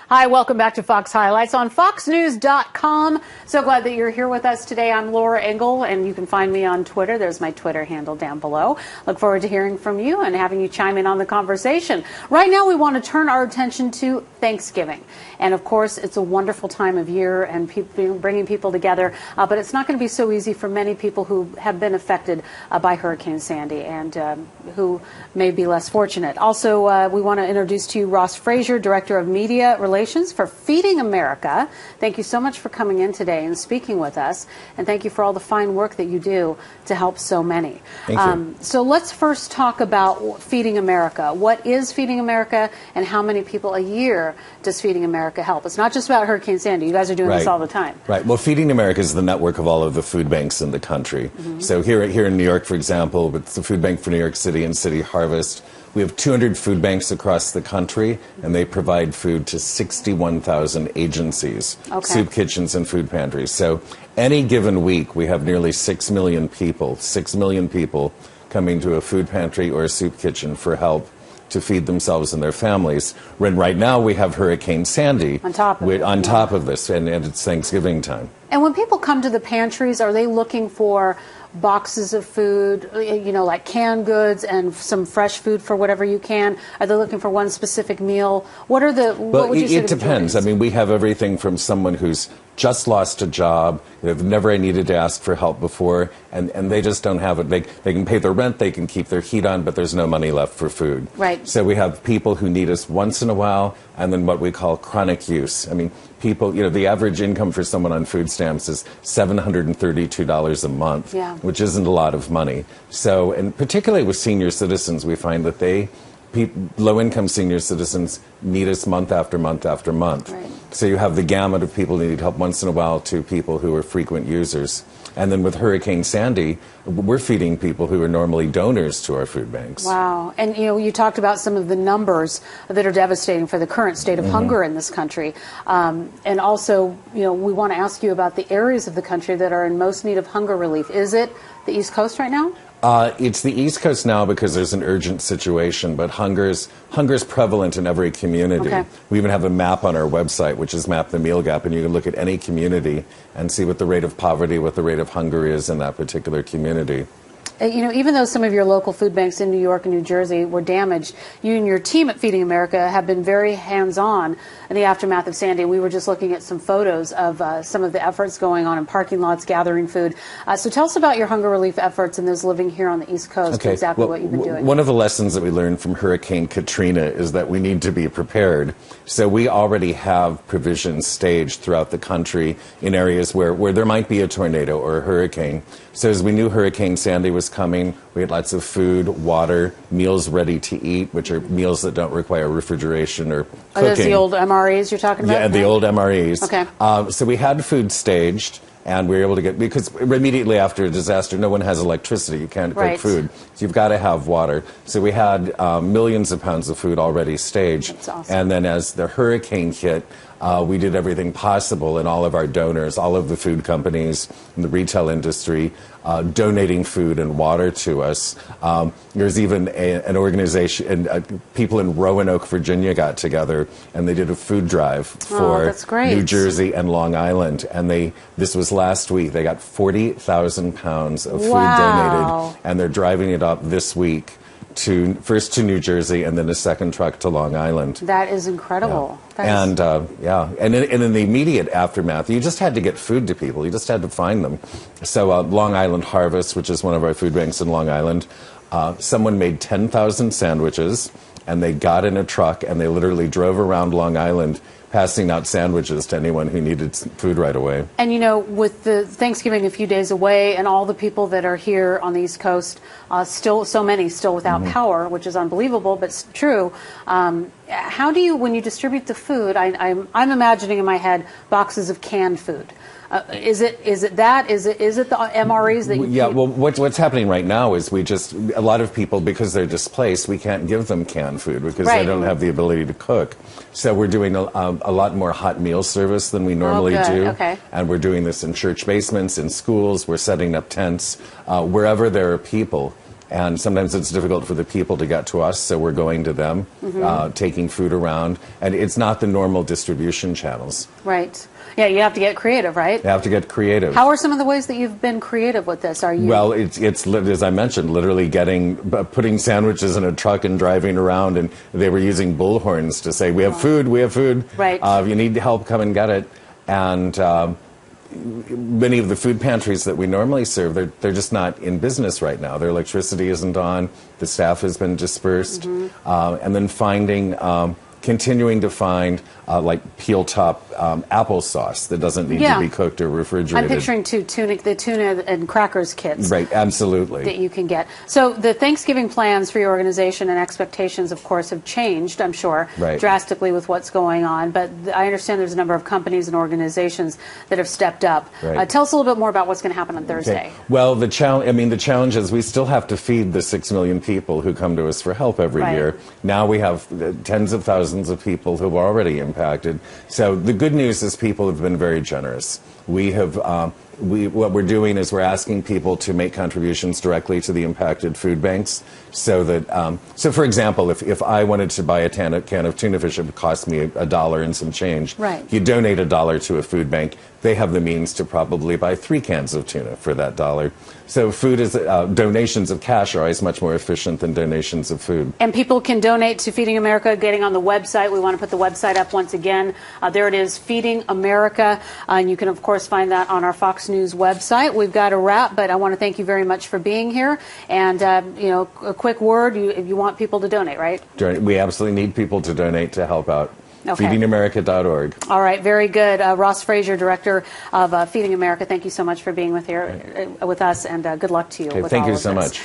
Hi, welcome back to Fox Highlights on FoxNews.com. So glad that you're here with us today. I'm Laura Engel, and you can find me on Twitter. There's my Twitter handle down below. Look forward to hearing from you and having you chime in on the conversation. Right now, we want to turn our attention to Thanksgiving. And of course, it's a wonderful time of year and bringing people together. But it's not going to be so easy for many people who have been affected by Hurricane Sandy and who may be less fortunate. Also, we want to introduce to you Ross Frazier, Director of Media Relations for Feeding America. Thank you so much for coming in today and speaking with us. And thank you for all the fine work that you do to help so many. Thank you. So let's first talk about Feeding America. What is Feeding America and how many people a year does Feeding America help? It's not just about Hurricane Sandy. You guys are doing this all the time. Right. Well, Feeding America is the network of all of the food banks in the country. So here in New York, for example, with the Food Bank for New York City and City Harvest, we have 200 food banks across the country, and they provide food to 61,000 agencies, soup kitchens and food pantries. So any given week, we have nearly 6 million people coming to a food pantry or a soup kitchen for help to feed themselves and their families. When right now we have Hurricane Sandy on top of this, and it's Thanksgiving time. And when people come to the pantries, are they looking for boxes of food, you know, like canned goods and some fresh food for whatever you can? Are they looking for one specific meal? What are the? Well, it depends. I mean, we have everything from someone who's just lost a job, they've never needed to ask for help before, and they just don't have it. They can pay their rent, they can keep their heat on, but there's no money left for food. Right. So we have people who need us once in a while, and then what we call chronic use. I mean, people, you know, the average income for someone on food stamps is $732 a month, which isn't a lot of money. So, and particularly with senior citizens, we find that low-income senior citizens need us month after month after month. Right. So you have the gamut of people who need help once in a while to people who are frequent users. And then with Hurricane Sandy, we're feeding people who are normally donors to our food banks. Wow. And, you know, you talked about some of the numbers that are devastating for the current state of hunger in this country. And also, you know, we want to ask you about the areas of the country that are in most need of hunger relief. Is it the East Coast right now? It's the East Coast now because there's an urgent situation, but hunger's prevalent in every community. Okay. We even have a map on our website, which is Map the Meal Gap, and you can look at any community and see what the rate of poverty, what the rate of hunger is in that particular community. You know, even though some of your local food banks in New York and New Jersey were damaged, you and your team at Feeding America have been very hands-on in the aftermath of Sandy. We were just looking at some photos of some of the efforts going on in parking lots, gathering food. So tell us about your hunger relief efforts and those living here on the East Coast, exactly what you've been doing. One of the lessons that we learned from Hurricane Katrina is that we need to be prepared. So we already have provisions staged throughout the country in areas where there might be a tornado or a hurricane. So as we knew Hurricane Sandy was coming, we had lots of food, water, meals ready to eat, which are meals that don't require refrigeration or cooking. Are those the old MREs you're talking about? Yeah, the old MREs. Okay. So we had food staged, and we were able to get, because immediately after a disaster, no one has electricity. You can't cook food. So you've got to have water. So we had millions of pounds of food already staged. That's awesome. And then as the hurricane hit, we did everything possible, and all of our donors, all of the food companies in the retail industry, donating food and water to us. There's even an organization, and people in Roanoke, Virginia got together, and they did a food drive for New Jersey and Long Island. And this was last week. They got 40,000 pounds of food donated, and they're driving it up this week. First to New Jersey and then a second truck to Long Island. That is incredible. Yeah. And in the immediate aftermath, you just had to get food to people. You just had to find them. So Long Island Harvest, which is one of our food banks in Long Island, someone made 10,000 sandwiches, and they got in a truck and they literally drove around Long Island passing out sandwiches to anyone who needed food right away. And, you know, with the Thanksgiving a few days away and all the people that are here on the East Coast, so many still without power, which is unbelievable, but true. How do you, when you distribute the food, I'm imagining in my head boxes of canned food. Is it that? Is it the MREs that you keep? Well, what's happening right now is a lot of people, because they're displaced, we can't give them canned food because they don't have the ability to cook. So we're doing a lot more hot meal service than we normally do. Okay. And we're doing this in church basements, in schools. We're setting up tents wherever there are people. And sometimes it's difficult for the people to get to us, so we're going to them, taking food around. And it's not the normal distribution channels. Right. Yeah, you have to get creative, right? You have to get creative. How are some of the ways that you've been creative with this? Are you? Well, it's as I mentioned, literally putting sandwiches in a truck and driving around, and they were using bullhorns to say, "We have food, we have food. Right. If you need help, come and get it." And many of the food pantries that we normally serve, they're just not in business right now. Their electricity isn't on. The staff has been dispersed, and then continuing to find like peel top applesauce that doesn't need to be cooked or refrigerated. I'm picturing the tuna and crackers kits. Right, absolutely. That you can get. So the Thanksgiving plans for your organization and expectations, of course, have changed, I'm sure, drastically with what's going on. But I understand there's a number of companies and organizations that have stepped up. Right. Tell us a little bit more about what's going to happen on Thursday. Okay. Well, the challenge is we still have to feed the 6 million people who come to us for help every year. Now we have tens of thousands of people who are already impacted. So the good news is people have been very generous. We have what we're doing is we're asking people to make contributions directly to the impacted food banks, so that for example, if I wanted to buy a can of tuna fish, it would cost me $1 and some change. Right. You donate $1 to a food bank, they have the means to probably buy 3 cans of tuna for that $1. So donations of cash are always much more efficient than donations of food. And people can donate to Feeding America, getting on the website. We want to put the website up once again. There it is, Feeding America, and you can of course find that on our Fox News website. We've got a wrap, but I want to thank you very much for being here. And a quick word, if you want people to donate, right? We absolutely need people to donate to help out. Okay. FeedingAmerica.org. All right, very good. Ross Frazier, director of Feeding America, thank you so much for being with us, and good luck to you. Thank you so much.